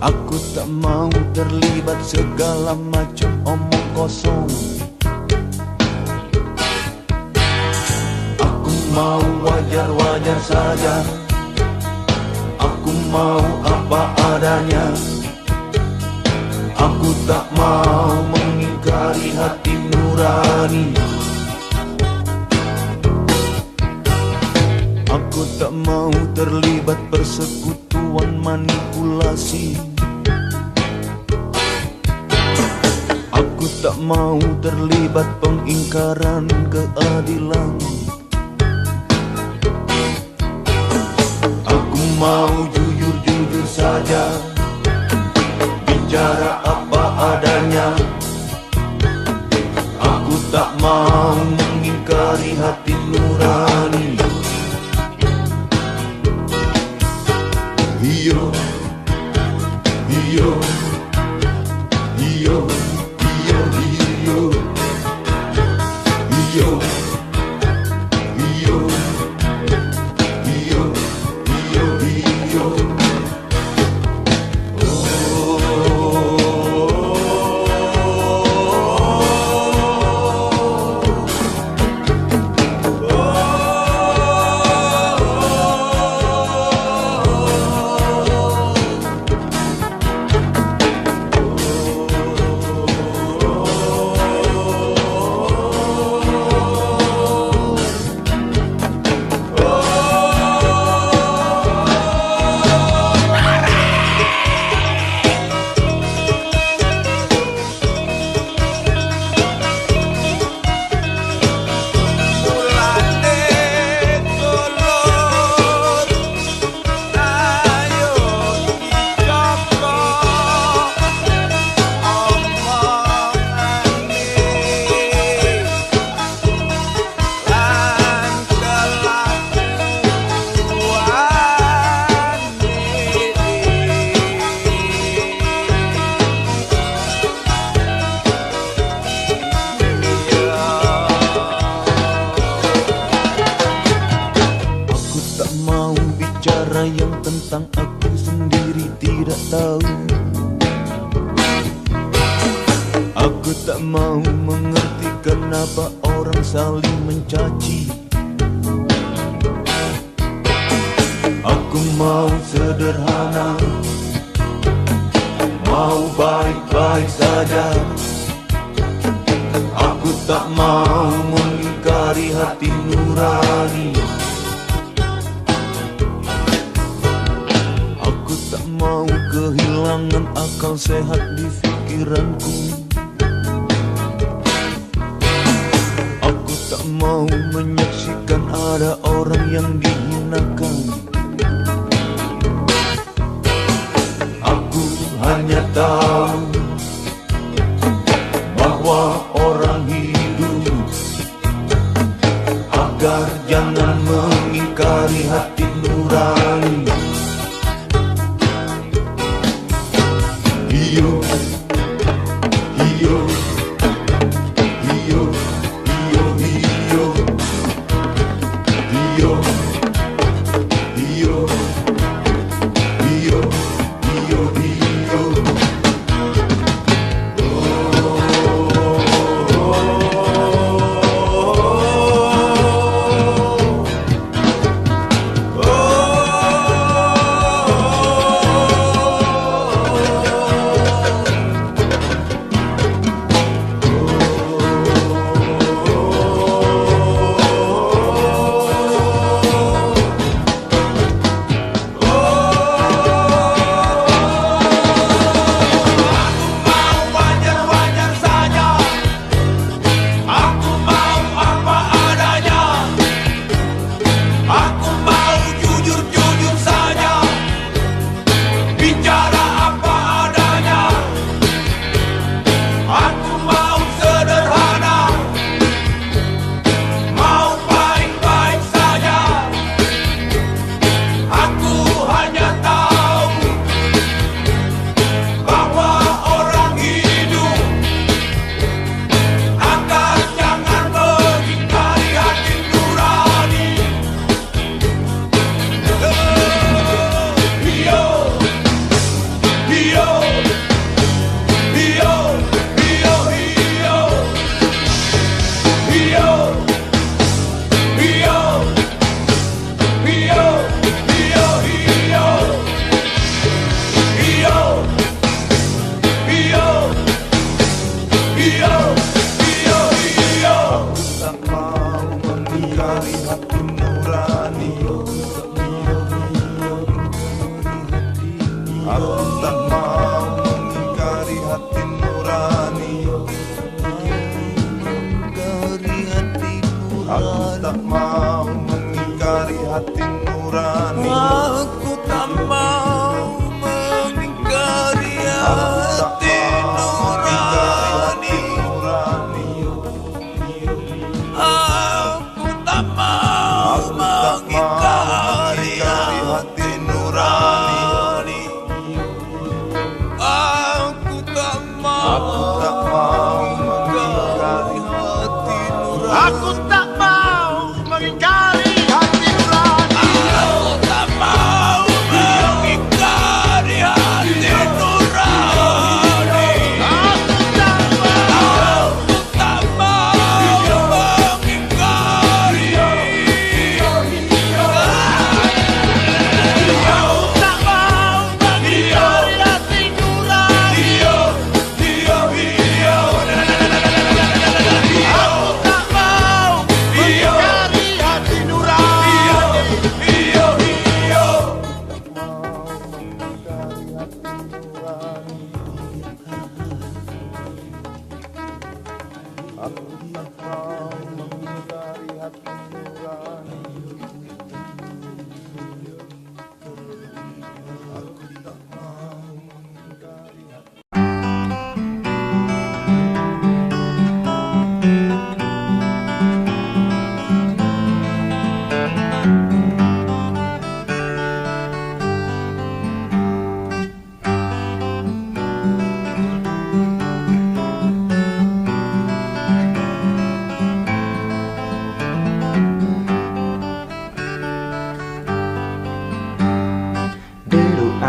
Aku tak mau terlibat segala macam omong kosong. Aku mau wajar-wajar saja. Aku mau apa adanya. Aku tak mau mengingkari hati nurani. Aku tak mau terlibat persekutuan manipulasi. Aku tak mau terlibat pengingkaran keadilan. Aku mau jujur-jujur saja, bicara apa adanya. Aku tak mau mengingkari hati nurani. Iyo, iyo, iyo, iyo, iyo, iyo, iyo, iyo, iyo, iyo. Bicara yang tentang aku sendiri tidak tahu. Aku tak mau mengerti kenapa orang saling mencaci. Aku mau sederhana, mau baik-baik saja. Aku tak mau mengingkari hati nurani. Tak mau kehilangan akal sehat di pikiranku. Aku tak mau menyaksikan ada orang yang dihinakan. Aku hanya tahu bahwa orang hidup agar jangan mengingkari hati nurani. Iyo, iyo, iyo, iyo, iyo, iyo, iyo, iyo, iyo, iyo. Oh, oh, oh.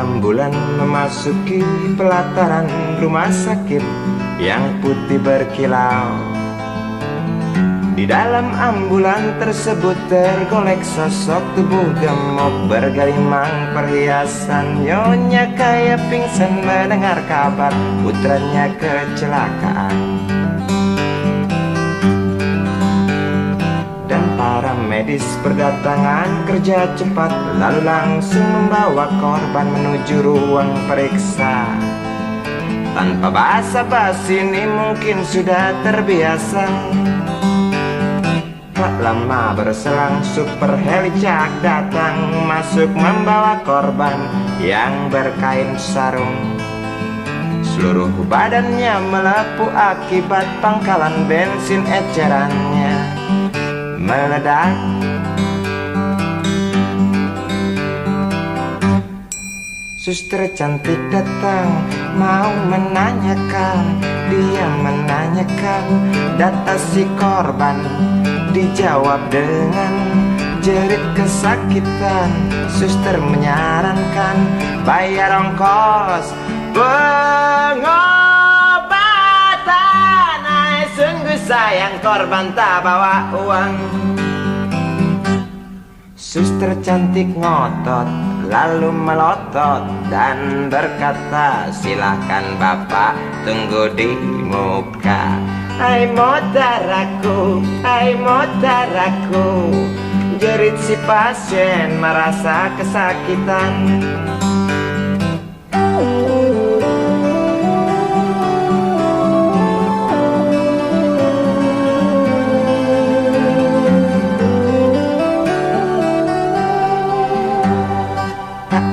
ambulan memasuki pelataran rumah sakit yang putih berkilau. Di dalam ambulan tersebut tergolek sosok tubuh gemuk bergelimang perhiasan. Nyonya kaya pingsan mendengar kabar putranya kecelakaan. Dan para medis berdatangan kerja cepat, lalu langsung membawa korban menuju ruang periksa. Tanpa basa-basi ini mungkin sudah terbiasa. Tak lama berselang super helicak datang, masuk membawa korban yang berkain sarung. Seluruh badannya melepuh akibat pangkalan bensin ecerannya meledak. Suster cantik datang mau menanyakan, dia menanyakan data si korban. Dijawab dengan jerit kesakitan. Suster menyarankan bayar ongkos pengobatan. Ay, sungguh sayang korban tak bawa uang. Suster cantik ngotot lalu melotot dan berkata, silakan bapak tunggu di muka. Hai motaraku, hai motaraku, jerit si pasien merasa kesakitan.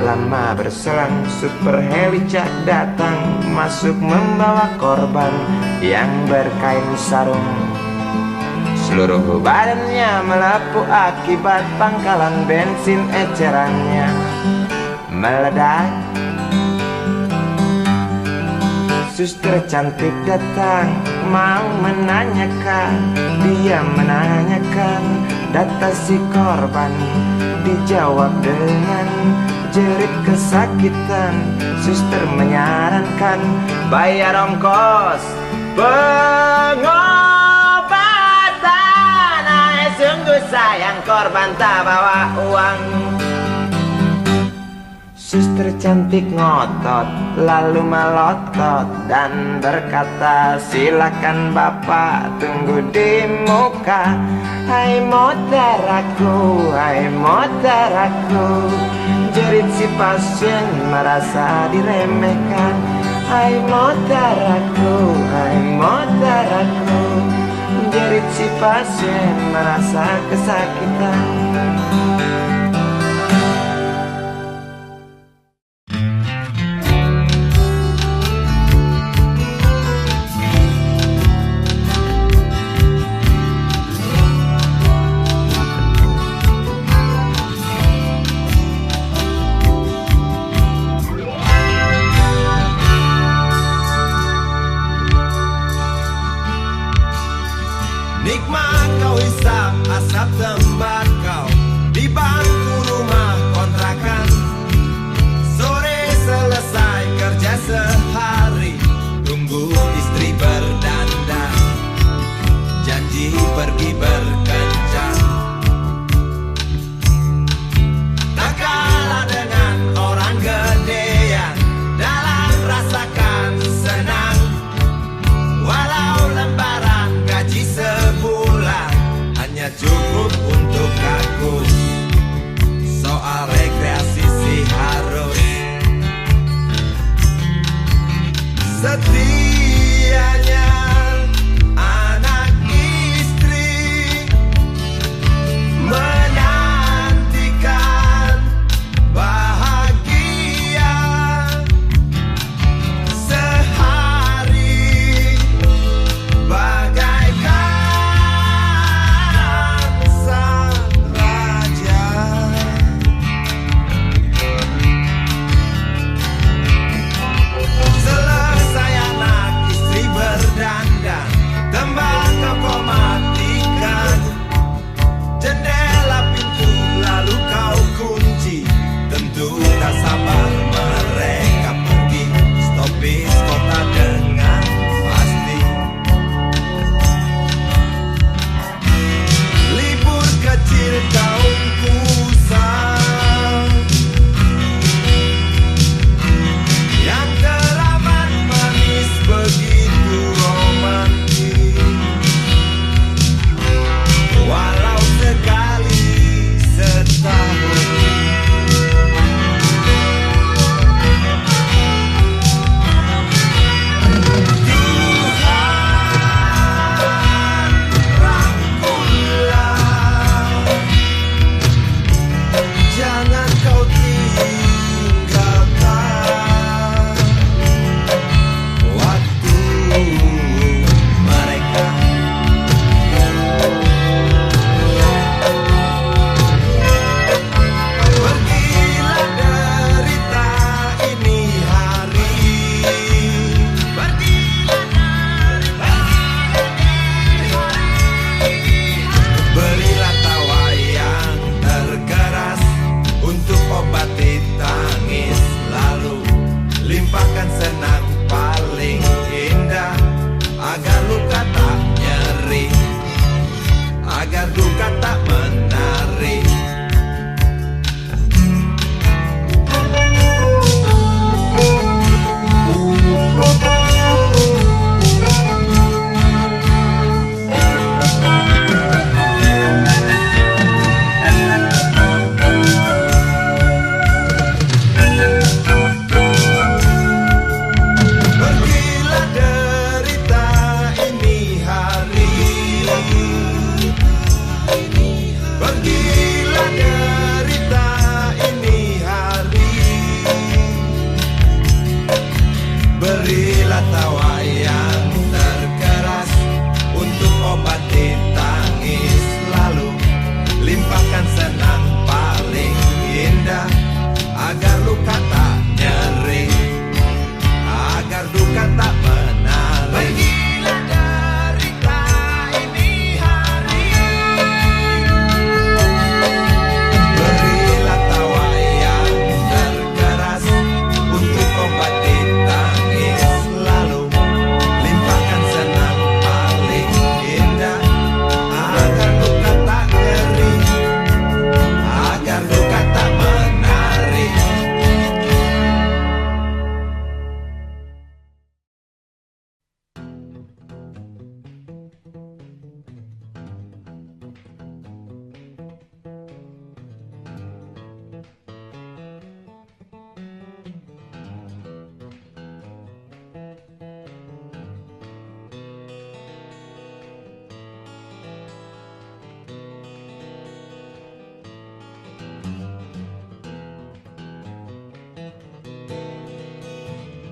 Lama berselang super helicak datang, masuk membawa korban yang berkain sarung. Seluruh badannya melepuh akibat pangkalan bensin ecerannya meledak. Suster cantik datang mau menanyakan, dia menanyakan data si korban. Dijawab dengan jerit kesakitan. Suster menyarankan bayar ongkos pengobatan. Ay, sungguh sayang korban tak bawa uang. Suster cantik ngotot lalu melotot dan berkata, silakan bapak tunggu di muka. Hai motaraku, hai motaraku, jerit si pasien merasa diremehkan. Hai motaraku, hai motaraku, jerit si pasien merasa kesakitan. Nikmat kau hisap asap tembakau di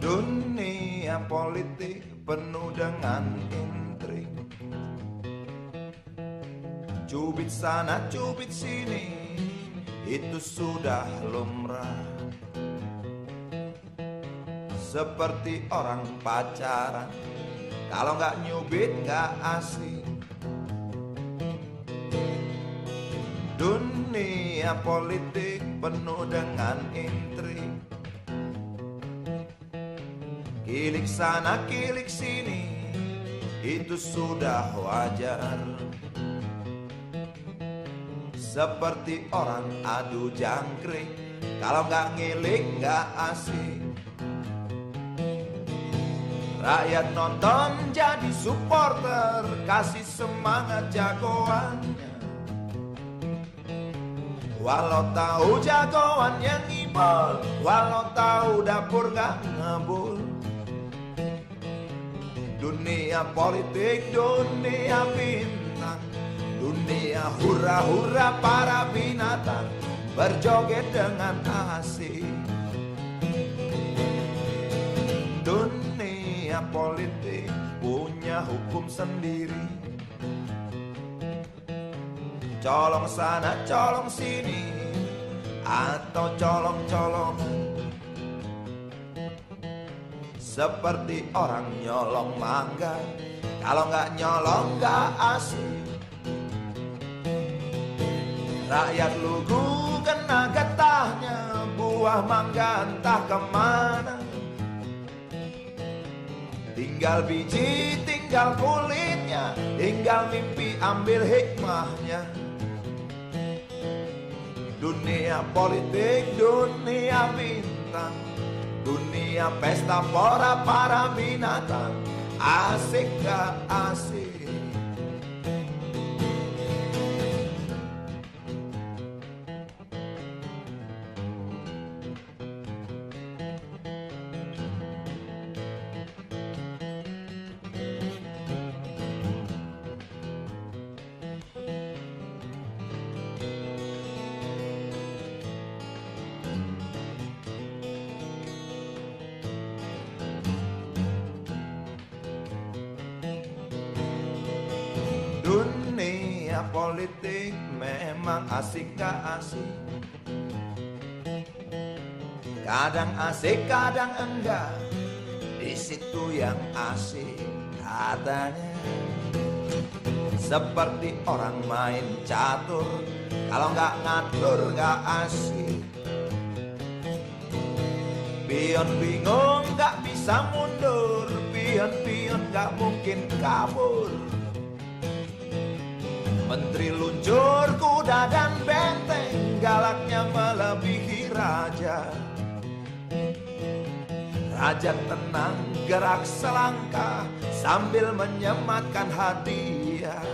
Dunia politik penuh dengan intrik, cubit sana cubit sini, itu sudah lumrah. Seperti orang pacaran, kalau nggak nyubit nggak asik. Dunia politik penuh dengan intrik, kilik sana kilik sini, itu sudah wajar. Seperti orang adu jangkrik, kalau nggak ngilik nggak asik. Rakyat nonton jadi supporter, kasih semangat jagoannya. Walau tahu jagoan yang ngibol, walau tahu dapur gak ngebul. Dunia politik, dunia bintang, dunia hura-hura para binatang berjoget dengan asik. Dunia politik punya hukum sendiri, colong sana colong sini, atau colong-colongan. Seperti orang nyolong mangga, kalau nggak nyolong nggak asik. Rakyat lugu kena getahnya, buah mangga entah kemana. Tinggal biji, tinggal kulitnya, tinggal mimpi ambil hikmahnya. Dunia politik, dunia bintang, dunia pesta pora para binatang, asik gak asik. Dunia politik memang asik gak asik, kadang asik kadang enggak, di situ yang asik katanya. Seperti orang main catur, kalau nggak ngatur nggak asik. Pion bingung nggak bisa mundur, pion-pion nggak mungkin kabur. Menteri luncur kuda dan benteng, galaknya melebihi raja. Raja tenang gerak selangkah sambil menyematkan hadiah.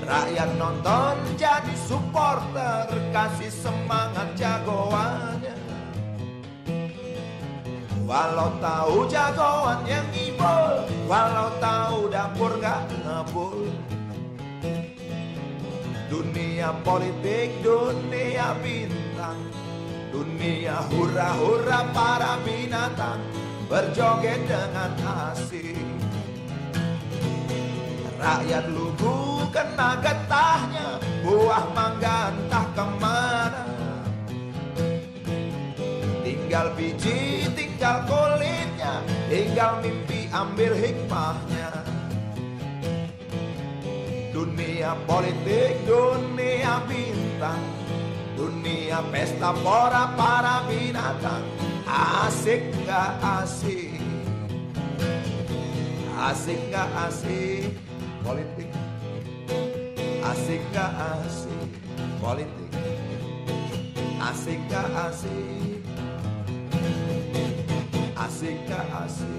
Rakyat nonton jadi supporter, kasih semangat jagoannya. Walau tahu jagoan yang ngibol, walau tahu dapur gak ngebul. Dunia politik, dunia bintang, dunia hura-hura para binatang berjoget dengan asik. Rakyat lugu kena getahnya, buah mangga entah kemana. Tinggal biji, tinggal kulitnya, tinggal mimpi ambil hikmahnya. Dunia politik, dunia bintang, dunia pesta pora para binatang, asik gak asik, asik gak asik politik, asik gak asik politik, asik gak asik, asik gak asik.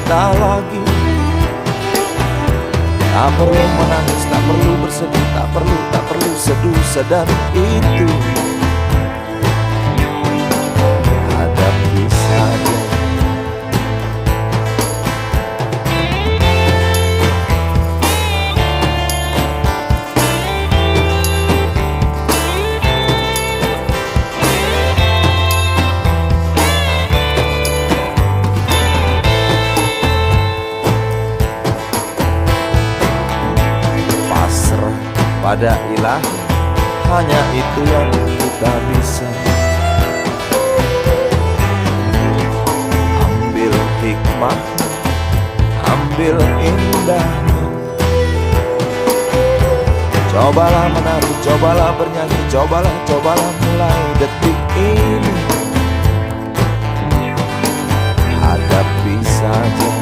kita lagi. Tak perlu menangis, tak perlu bersedih, tak perlu seduh sedar itu. Hadapi saja. Pada ilahi, hanya itu yang kita bisa. Ambil hikmah, ambil indahnya. Cobalah menari, cobalah bernyanyi, cobalah mulai detik ini. Hadapi saja.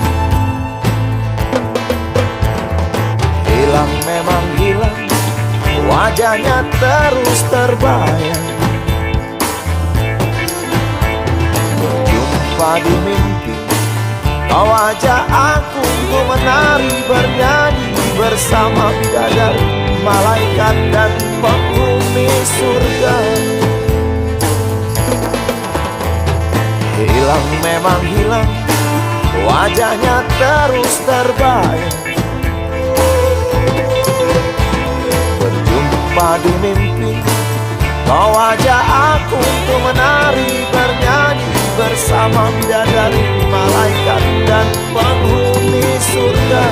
Hilang memang hilang, wajahnya terus terbayang. Berjumpa di mimpi, kau ajak aku untuk menari bernyanyi bersama bidadari, malaikat dan penghuni surga. Hilang memang hilang, wajahnya terus terbayang. Di mimpi, kau ajak aku untuk menari bernyanyi bersama bidadari, malaikat dan penghuni surga.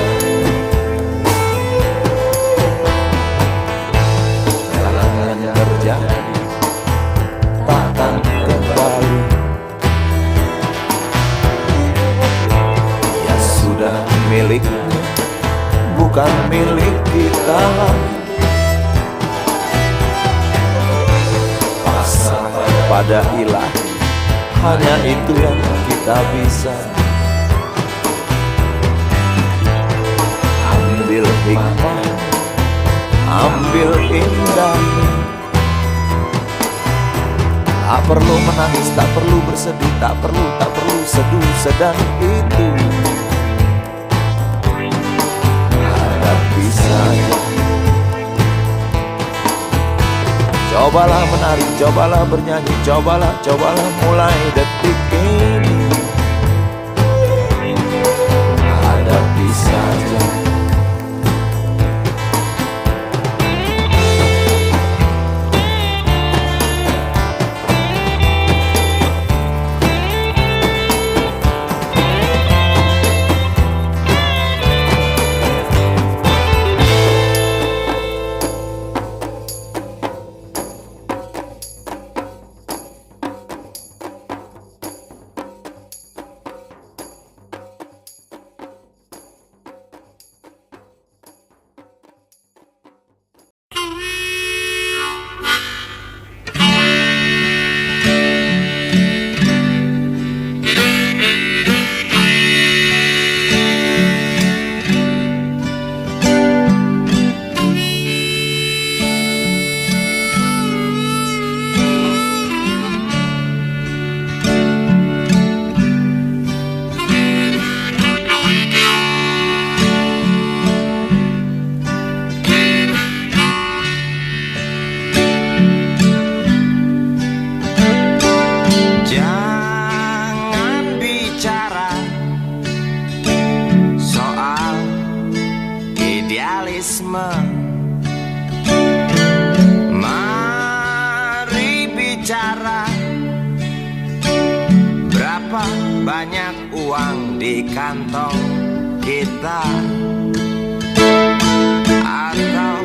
Jangan terjadi, takkan kembali. Ya sudah miliknya, bukan milik kita lagi. Pada ilahi, hanya itu yang kita bisa. Ambil hikmah, ambil indahnya. Tak perlu menangis, tak perlu bersedih, tak perlu seduh sedang itu. Hadapi saja. Cobalah menari, cobalah bernyanyi, cobalah mulai detik ini. Hadapi saja. Mari bicara, berapa banyak uang di kantong kita, atau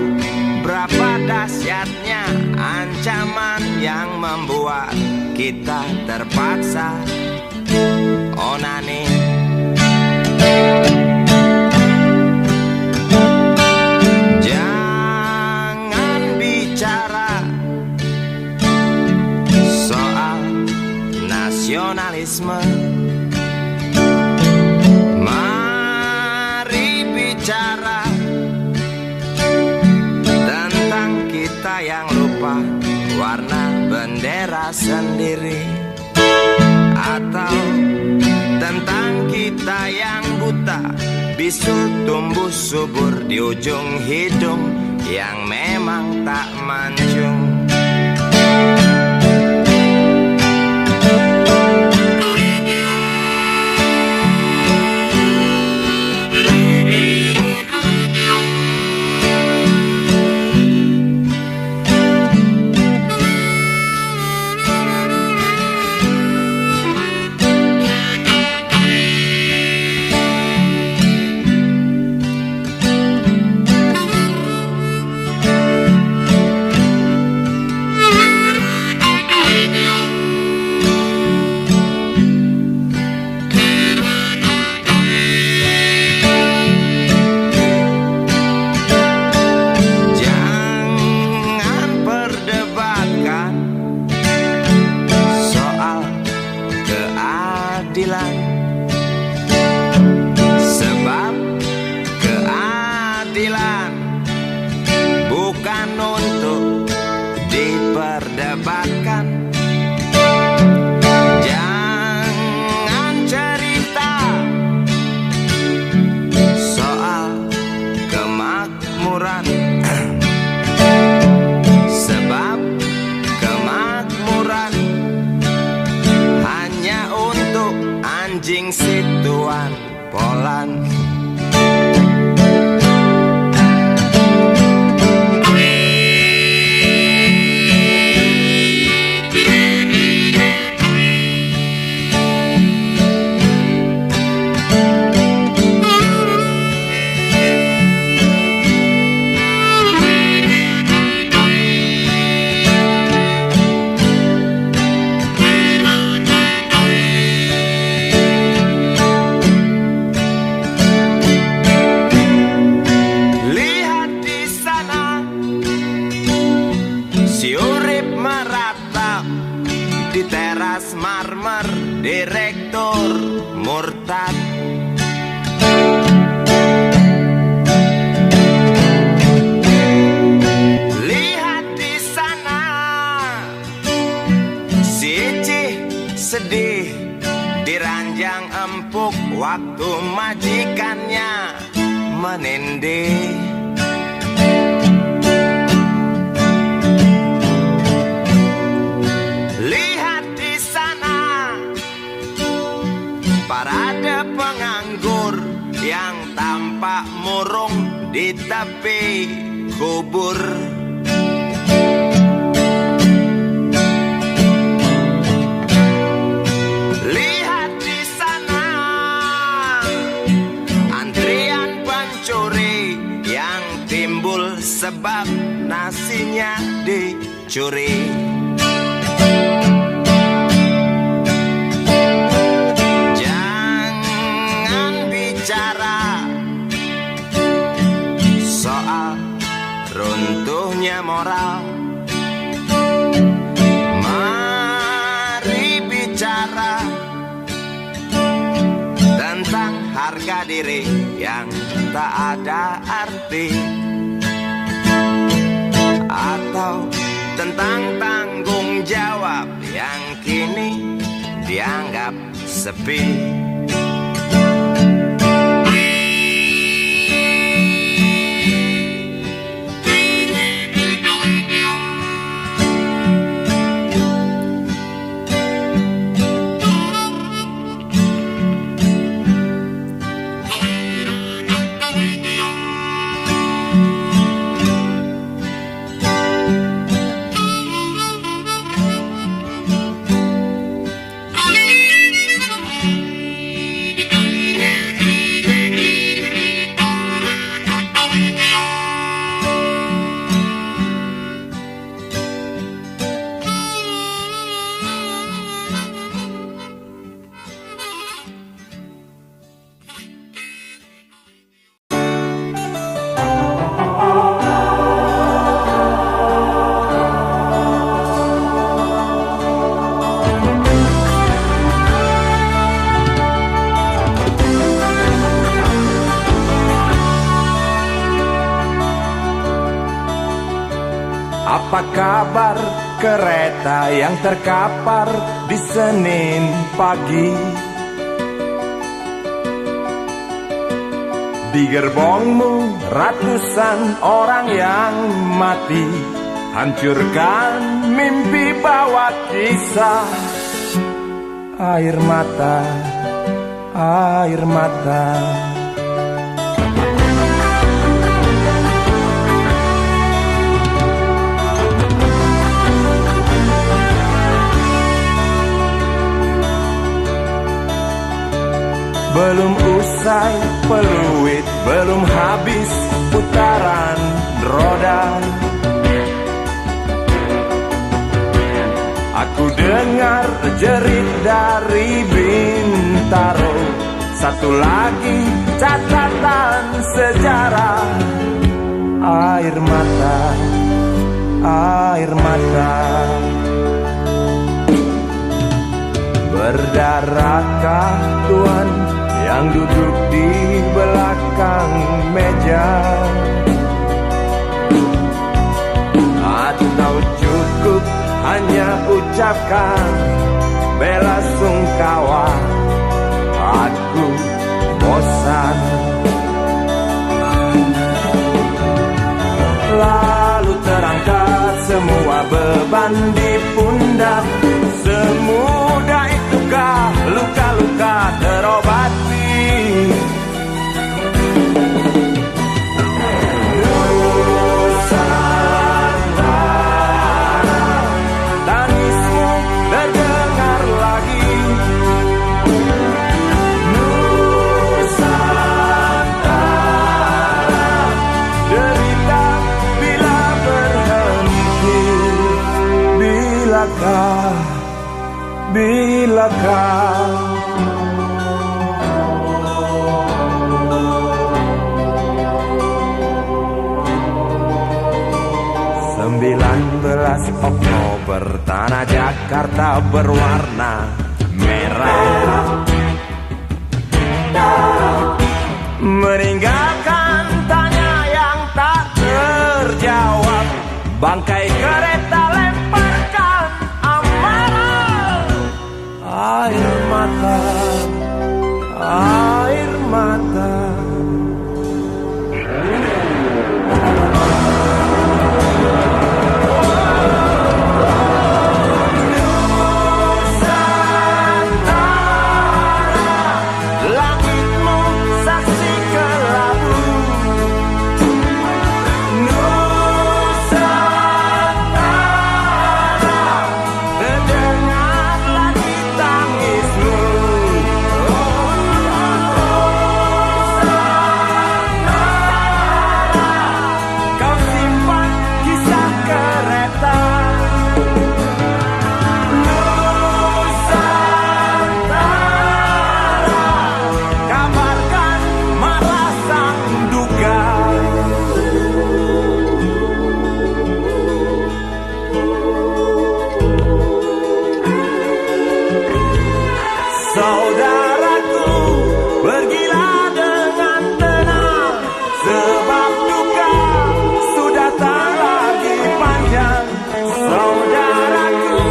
berapa dahsyatnya ancaman yang membuat kita terpaksa onani. Nasionalisme, mari bicara tentang kita yang lupa warna bendera sendiri, atau tentang kita yang buta, bisul tumbuh subur di ujung hidung yang memang tak mancung. Sebab keadilan bukan untuk diperdebatkan. Jangan cerita soal kemakmuran, sebab kemakmuran hanya untuk anjing situan Polan. Si urip meratap di teras marmer direktur murtad. Lihat di sana si Icih sedih diranjang empuk waktu majikannya menindih. Parade penganggur yang tampak murung di tepi kubur. Lihat di sana antrian pencuri yang timbul sebab nasinya dicuri. Soal runtuhnya moral, mari bicara tentang harga diri yang tak ada arti, atau tentang tanggung jawab yang kini dianggap sepi. Apa kabar kereta yang terkapar di Senin pagi? Di gerbongmu ratusan orang yang mati, hancurkan mimpi bawa kisah. Air mata, air mata. Belum usai peluit, belum habis putaran roda, aku dengar jerit dari Bintaro. Satu lagi catatan sejarah. Air mata, air mata. Berdarahkah Tuhan yang duduk di belakang meja? Atau cukup hanya ucapkan bela sungkawa? Aku bosan. Lalu terangkat semua beban di pundak. Semudah itukah luka-luka terobati? Tangismu terdengar lagi. Nusantara, derita bila berhenti. Bilakah 19 Oktober, tanah Jakarta berwarna merah, meninggalkan tanya yang tak terjawab. Bangkai kereta lemparkan amarah. Air mata, air mata. Saudaraku, pergilah dengan tenang, sebab duka sudah tak lagi panjang. Saudaraku,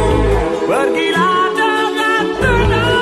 pergilah dengan tenang.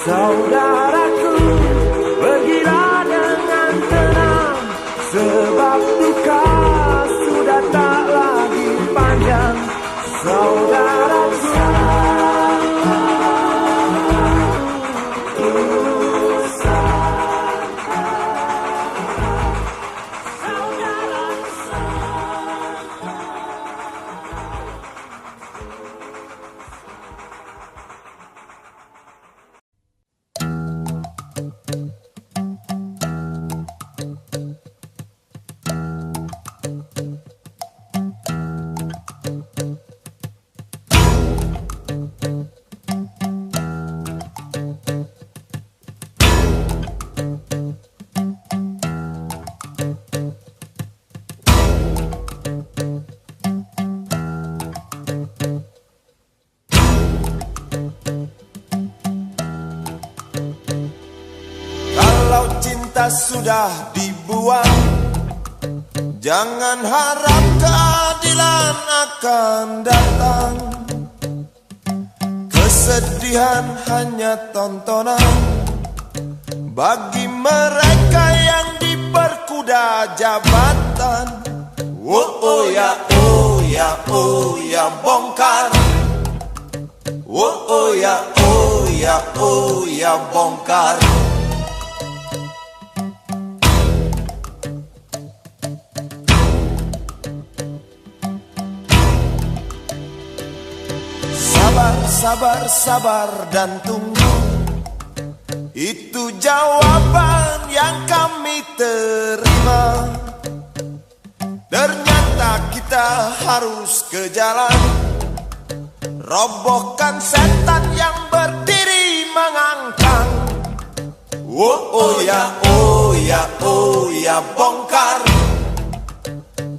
Saudaraku, pergilah dengan tenang, sebab duka sudah tak lagi panjang. Saudaraku, Kalau cinta sudah dibuang, jangan harap keadilan akan datang. Kesedihan hanya tontonan bagi mereka yang diperkuda jabatan. Oh ya, oh ya, oh ya, bongkar. Oh ya, oh ya, oh ya, bongkar. Sabar, sabar, sabar dan tunggu, itu jawaban yang kami terima. Ternyata kita harus ke jalan, robohkan setan yang berdiri mengangkang. Oh ya, oh ya, oh ya, bongkar.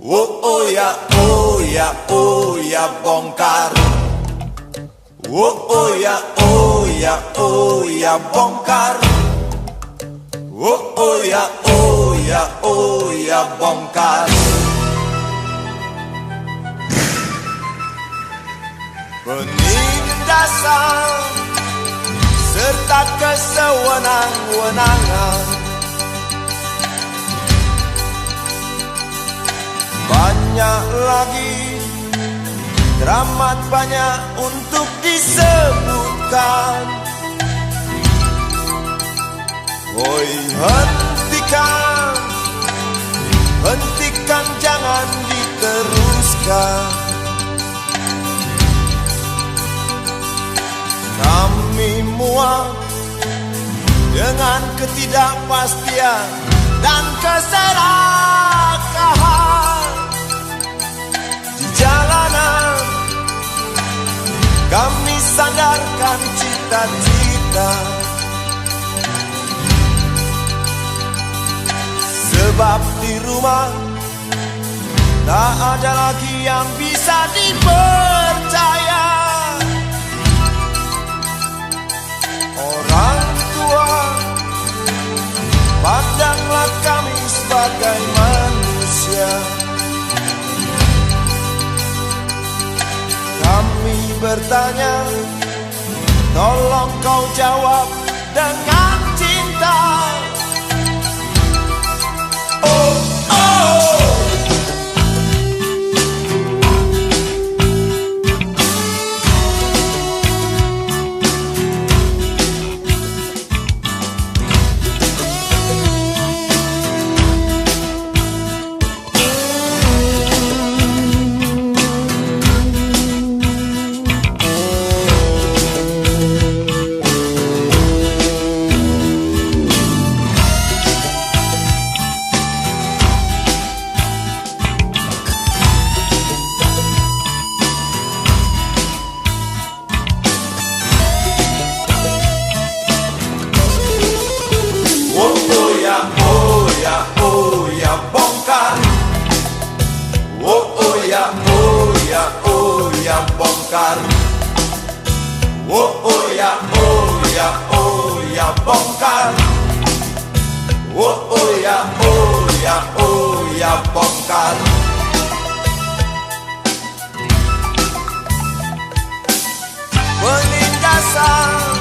Oh ya, oh ya, oh ya, bongkar. Oh ya, oh ya, oh ya, bongkar. Oh ya, oh ya, oh ya, bongkar. Penindasan serta kesewenang-wenangan, banyak lagi, teramat banyak untuk disebutkan. Woi, hentikan, hentikan, jangan diteruskan. Kami muak dengan ketidakpastian dan keserakahan di jalanan. Kami sandarkan cita-cita, sebab di rumah tak ada lagi yang bisa dipercaya. Orang tua, pandanglah kami sebagai manusia. Kami bertanya, tolong kau jawab dengan cinta. Oh, oh. Bongkar. Oh ya, oh ya, oh ya, bongkar. Oh ya, oh ya, oh ya, bongkar. Penindasan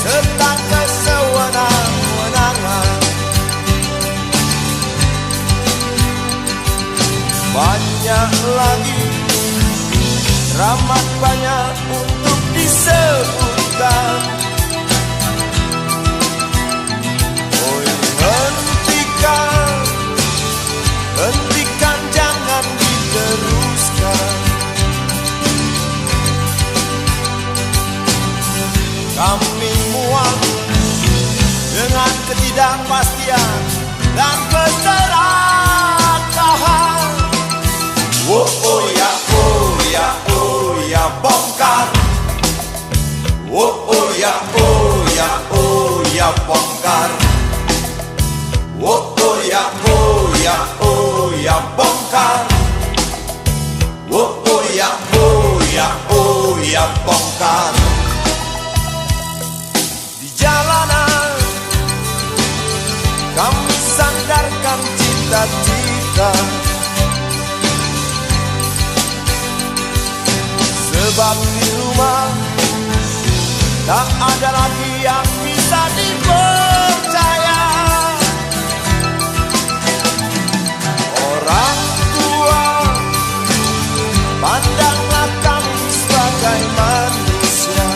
serta kesewenang-wenangan, banyak lagi, teramat banyak untuk disebutkan. Oh, hentikan, hentikan, jangan diteruskan. Kami muak dengan ketidakpastian dan keserakahan. Oh ya, oh ya, oh ya, bongkar. Oh ya, oh ya, oh ya, bongkar. Oh ya, oh ya, oh ya, bongkar. Oh ya, oh ya, oh ya, bongkar. Di jalanan sukacita. Sebab di rumah tak ada lagi yang bisa dipercaya. Orang tua, pandanglah kami sebagai manusia.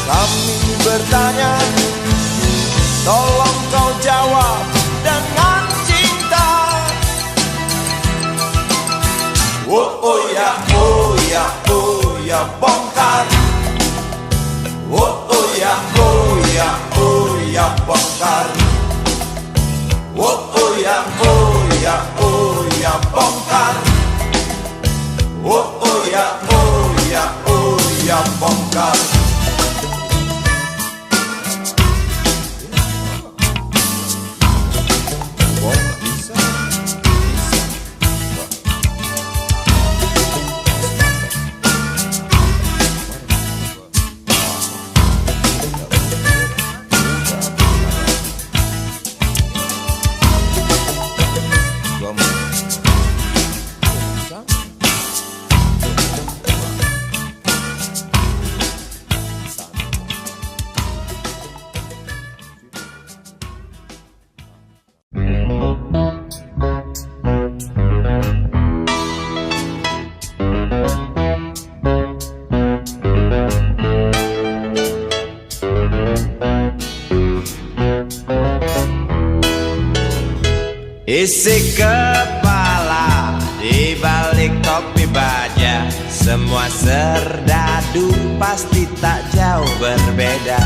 Kami bertanya, tolong kau jawab dengan cinta. Oh ya, oh ya, oh ya, bongkar. Oh ya, oh ya, oh ya, bongkar. Oh ya, oh ya, oh ya, bongkar. Oh ya, oh ya, oh ya, bongkar. Isi kepala di balik topi baja, semua serdadu pasti tak jauh berbeda.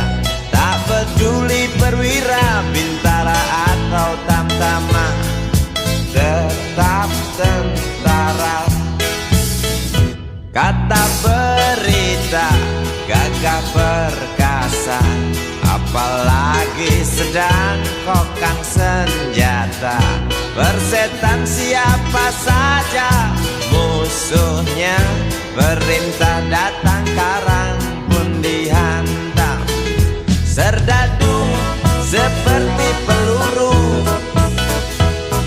Tak peduli perwira, bintara atau tamtama, tetap tentara. Kata berita, gagah perkasa, apalagi sedang kokang senjata. Persetan siapa saja musuhnya, perintah datang karang pun dihantam. Serdadu seperti peluru,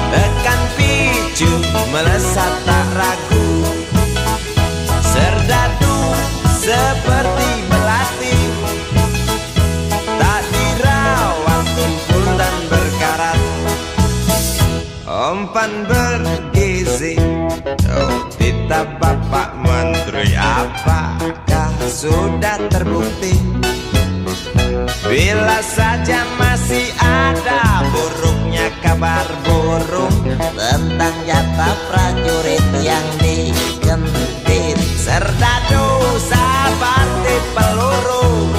tekan picu melesat tak ragu. Serdadu seperti melati, tak dirawat tumpul dan berkarat. Umpan bergizi, oh titah Bapak Menteri, apakah sudah terbukti? Bila saja masih ada buruknya kabar burung tentang jatah prajurit yang digentit. Serdadu seperti peluru,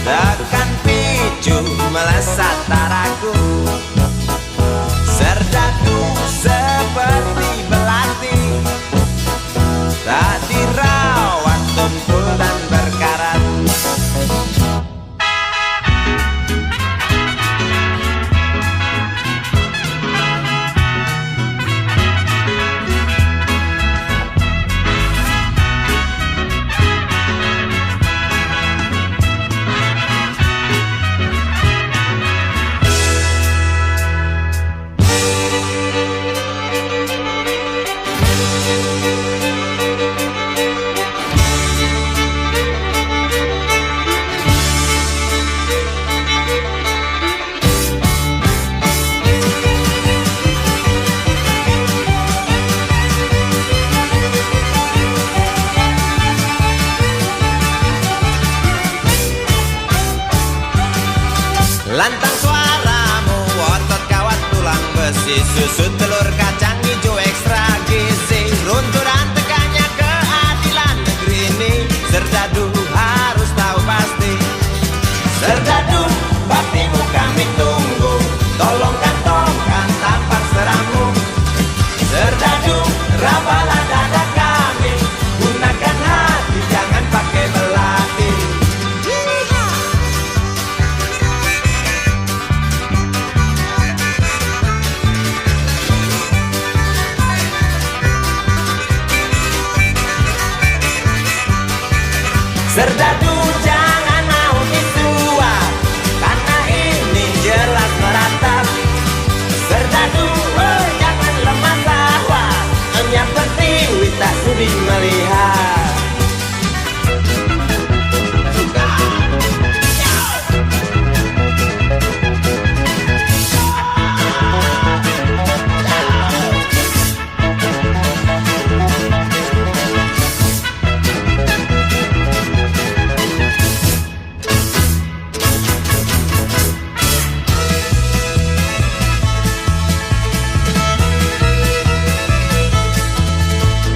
tekan picu melesat tak ragu. Serdadu seperti belati, tak dirawat tumpul dan berkarat. Lantang suaramu, otot kawat tulang besi, susu telur kacang hijau ekstra gizi. Runtuh dan tegaknya keadilan negeri ini, serdadu harus tahu pasti. Serdadu, baktimu kami tunggu, tolong kantongkan tampar serammu. Serdadu, rabalah dada kami, gunakan hati jangan pakai belati. Serdadu jangan mau ditua, karena ini sudi melihat.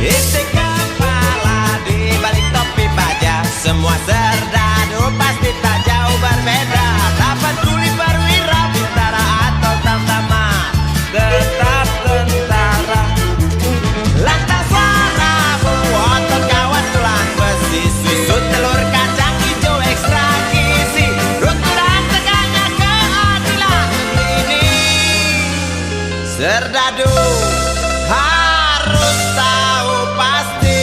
Isi kepala di balik topi baja, semua serdadu pasti tak jauh berbeda. Tak peduli perwira, bintara atau tamtama, tetap tentara. Lantas suaramu otot kawan tulang besi, susu telur kacang hijau ekstra gizi, runtuhan tegaknya keadilan ini. Serdadu harus tahu pasti.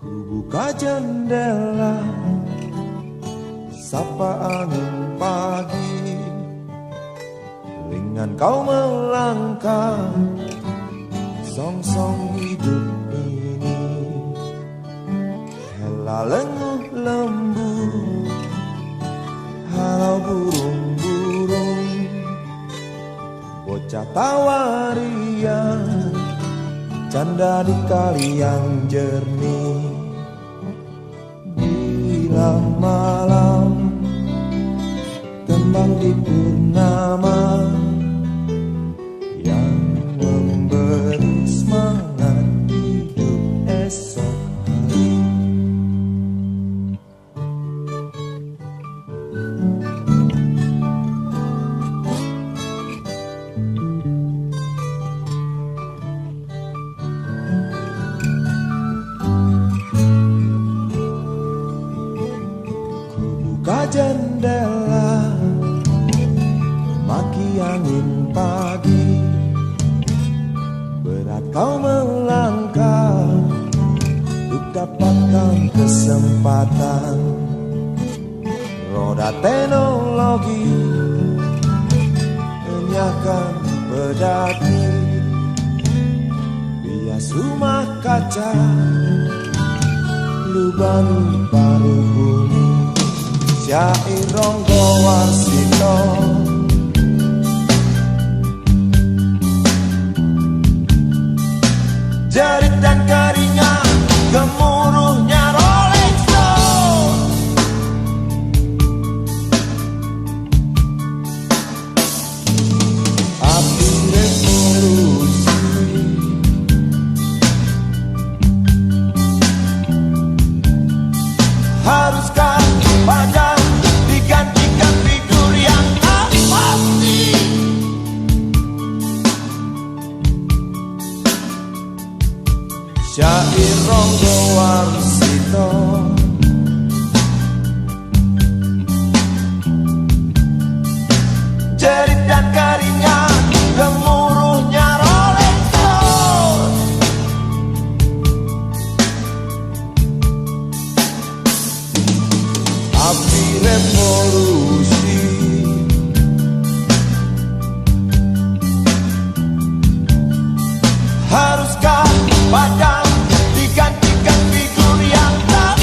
Buka jendela, sapa angin pagi, ringan kau melangkah, song-song hidup ini. Hela lenguh lembu, halau burung-burung, bocah tawarian, canda di kali yang jernih. Bila malam tembang di purnama yang memberi semangat hidup esok hari. Buka jendela, maki angin pagi, berat kau melangkah untuk dapatkan kesempatan. Roda teknologi enyahkan pedati, bias rumah kaca, lubang paru bumi. Syair Ronggo Warsito, jerit dan keringat, gemuruhnya Rolling Stone. Api revolusi, haruskah padam digantikan figur yang tak pasti? Syair Ronggo Warsito, jerit dan keringat, gemuruhnya Rolling Stone. Api revolusi, haruskah padam digantikan figur yang tak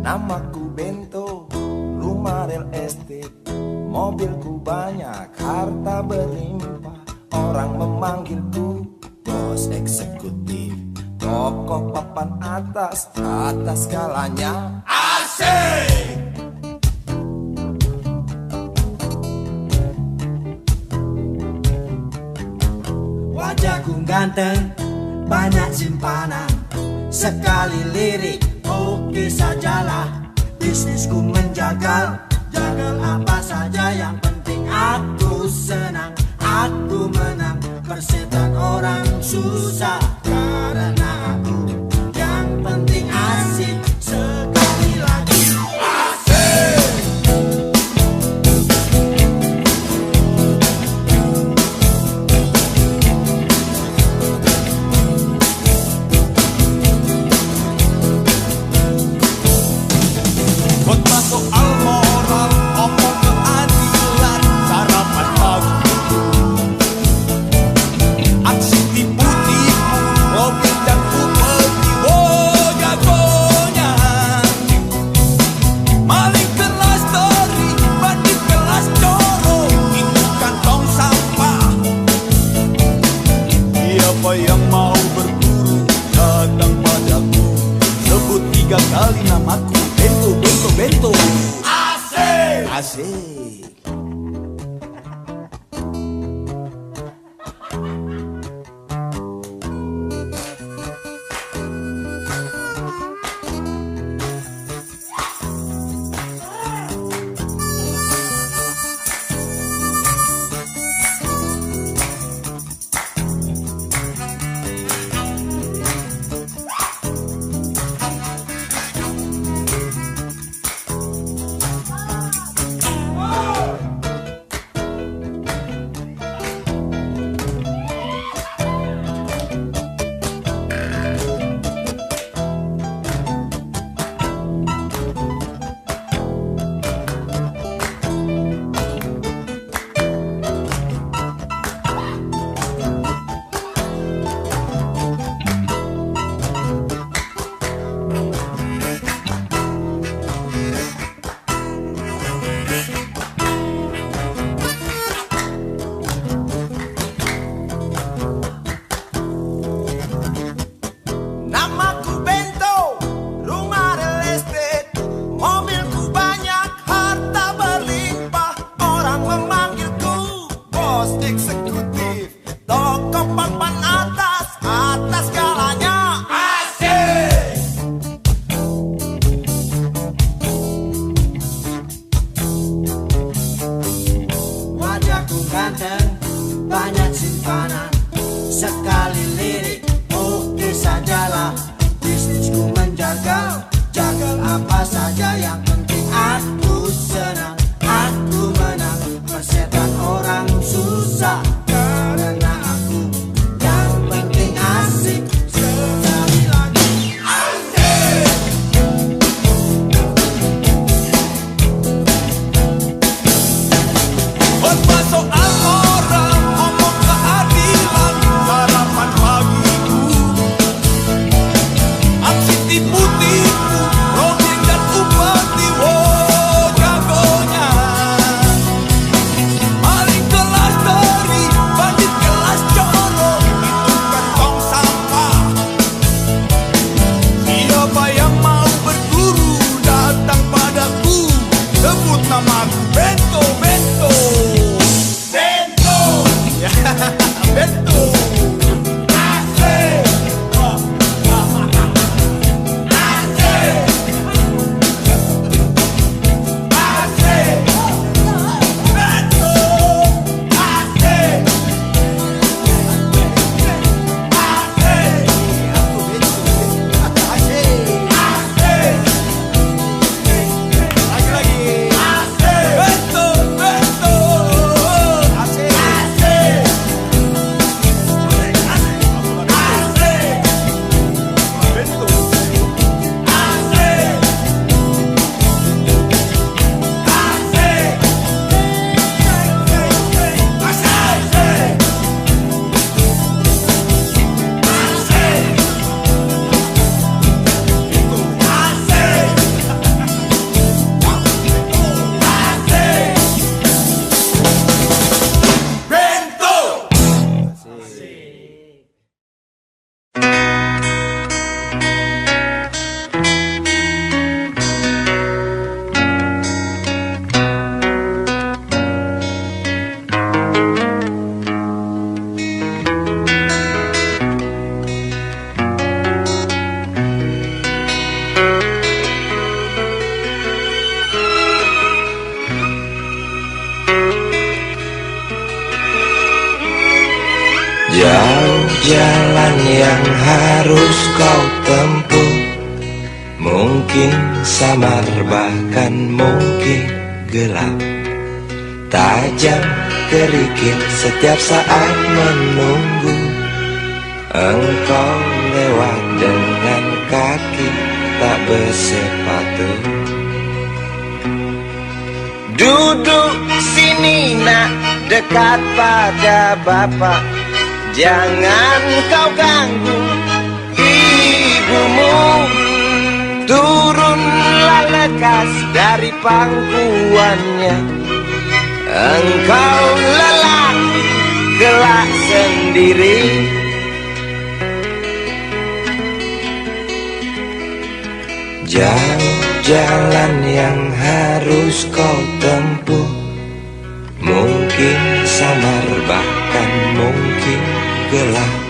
Namaku Bento, rumah real estate, mobilku banyak, harta berlimpah. Orang memanggilku bos eksekutif, pokok papan atas, atas skalanya asik. Wajahku ganteng, banyak simpanan, sekali lirik, oke sajalah. Bisnisku menjagal, jagal apa saja, yang penting aku senang, aku menang. Persetan orang susah, karena aku yang penting asik. Sekali lagi asik. Khotbah soal moral, omong keadilan, sarapan pagi, aksi tipu-tipu, Robin dan Kupeti, oh jagonya. Maling kelas tori, bandit kelas coro, itu kantong sampah. Siapa yang mau berburu, datang padaku, sebut 3 kali namaku, Bento, Bento, Bento. Asik, asik. jalan yang harus kau tempuh, mungkin samar bahkan mungkin gelap, tajam kerikil setiap saat menunggu. Engkau lewat dengan kaki tak bersepatu. Duduk sini nak, dekat pada bapak, jangan kau ganggu ibumu. Turunlah lekas dari pangkuannya, engkau lelaki kelak sendiri. Jauh jalan yang harus kau tempuh, mungkin samar bahkan mungkin gelap.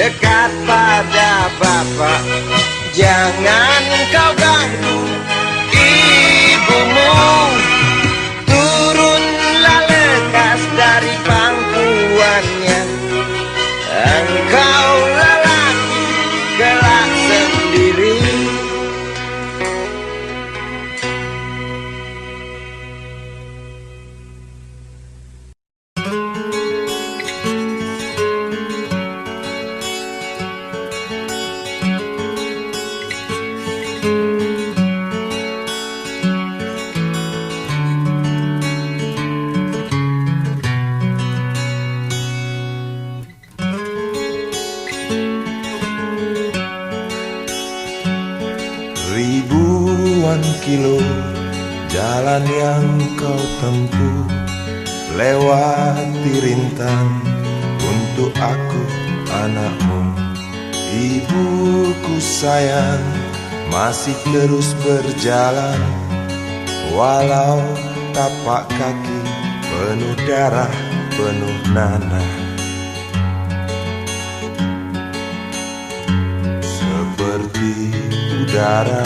Dekat pada bapak, jangan kau ganggu ibumu. Turunlah lekas dari pangkuannya, engkau lelaki kelak sendiri. Ribuan kilo jalan yang kau tempuh, lewati rintang untuk aku anakmu. Ibuku sayang masih terus berjalan, walau tapak kaki penuh darah, penuh nanah. Seperti udara,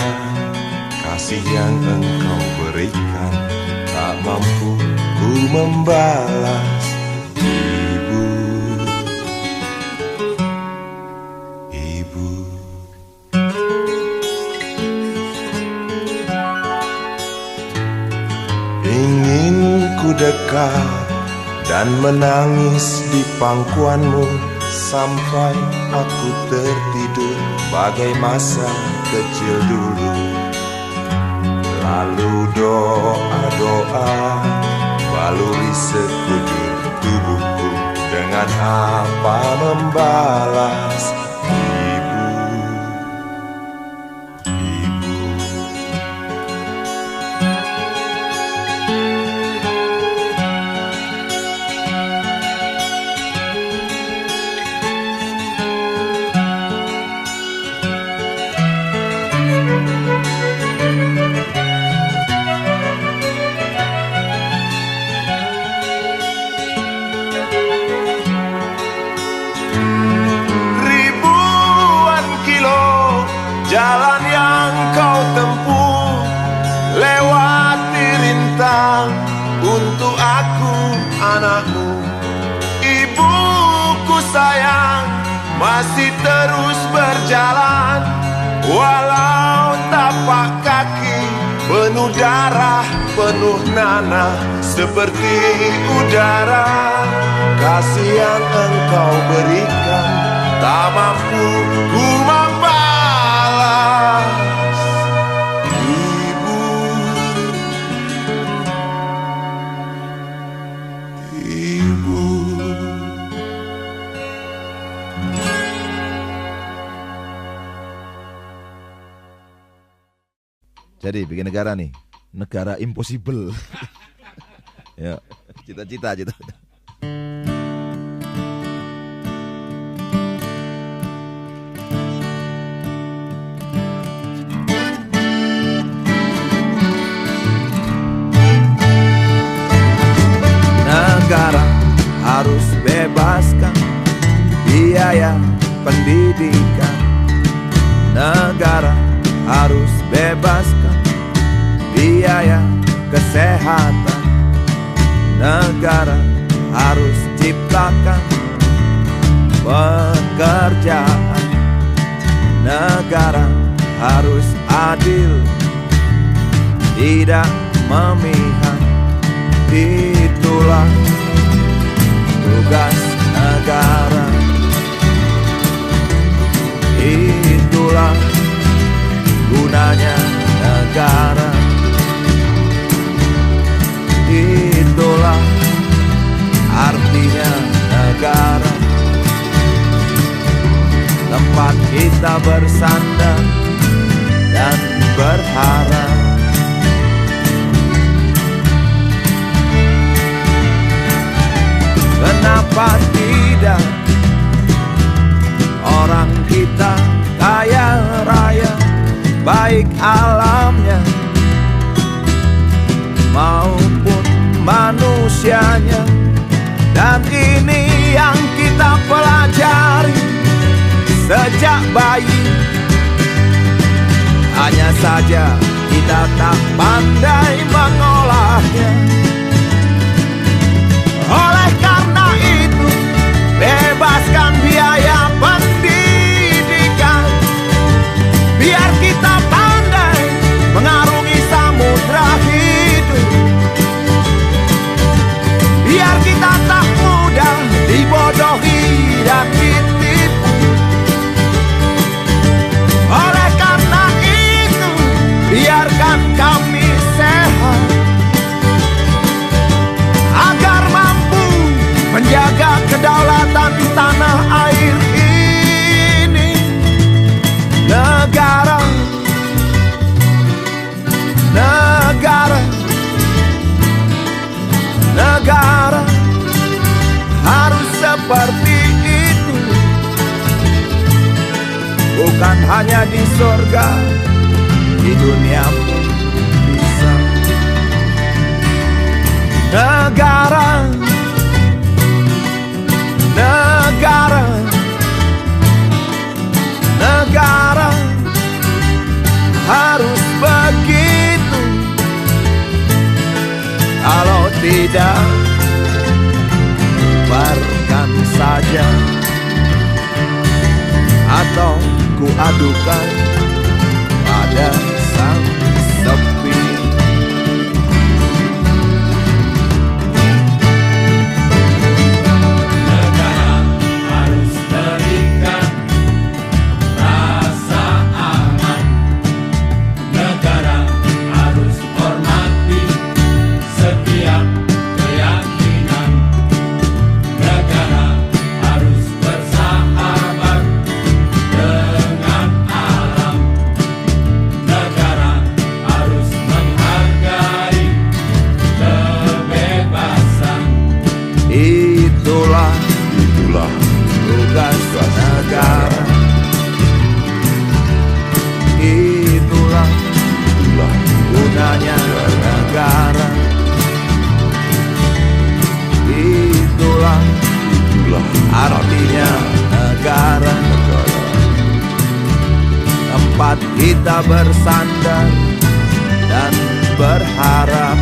kasih yang engkau berikan tak mampu ku membalas. Ibu, ibu, ingin ku dekat dan menangis di pangkuanmu sampai aku tertidur bagai masa kecil dulu. Lalu doa-doa baluri sekujur tubuhku, dengan apa membalas. Ibu, ibu, jalan yang kau tempuh, lewati rintang untuk aku anakmu. Ibuku sayang masih terus berjalan, walau tapak kaki penuh darah, penuh nanah. Seperti udara, kasih yang engkau berikan tak mampu ku membalas. Ibu, ibu, Jadi bikin negara nih, negara impossible. Ya, cita-cita. Negara harus bebaskan biaya pendidikan. Negara harus bebaskan biaya kesehatan. Negara harus ciptakan pekerjaan. Negara harus adil, tidak memihak. Itulah tugas negara. Itulah gunanya negara. Itulah artinya negara. Tempat kita bersandar dan berharap. Kenapa tidak orang kita kaya raya, baik alamnya maupun manusianya. Dan ini yang kita pelajari sejak bayi. Hanya saja kita tak pandai mengolahnya. Oleh karena itu, bebaskan biaya pendidikan, biar kita pandai mengarungi samudra hidup, biar kita tak mudah dibodohi dan ditipu. Oleh karena itu, biarkan kami sehat, agar mampu menjaga kedaulatan tanah air ini. Negara, negara, negara harus seperti itu. Bukan hanya di surga, di dunia pun bisa. Negara, negara, negara harus begitu. Kalau tidak, biarkan saja, atau ku adukan pada sang sepi. Itulah tugas negara. Itulah gunanya negara. Itulah artinya negara. Tempat kita bersandar dan berharap.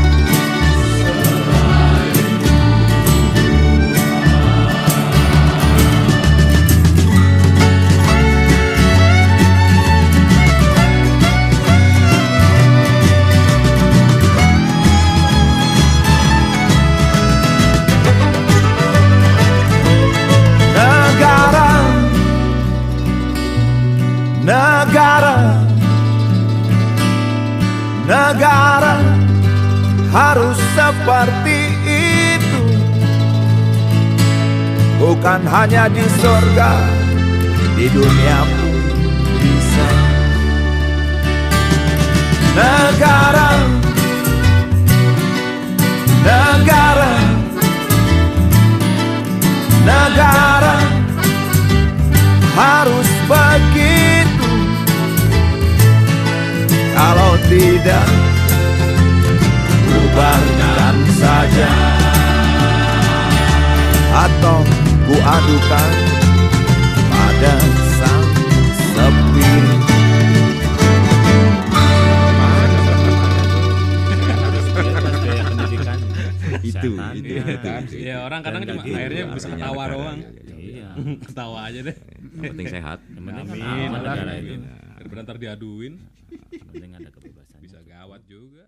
Negara, negara harus seperti itu. Bukan hanya di surga, di dunia pun bisa. Negara, negara, negara harus begitu. Kalau tidak, bubarkan saja atau ku adukan pada sang sepi. Itu. Ya orang kadang cuma akhirnya bisa ketawa doang. Iya. Ketawa aja deh. Yang penting sehat. Yang penting Amin. aman negara itu. Daripada ntar diaduin Yang penting ada kebebasan. bisa gawat juga.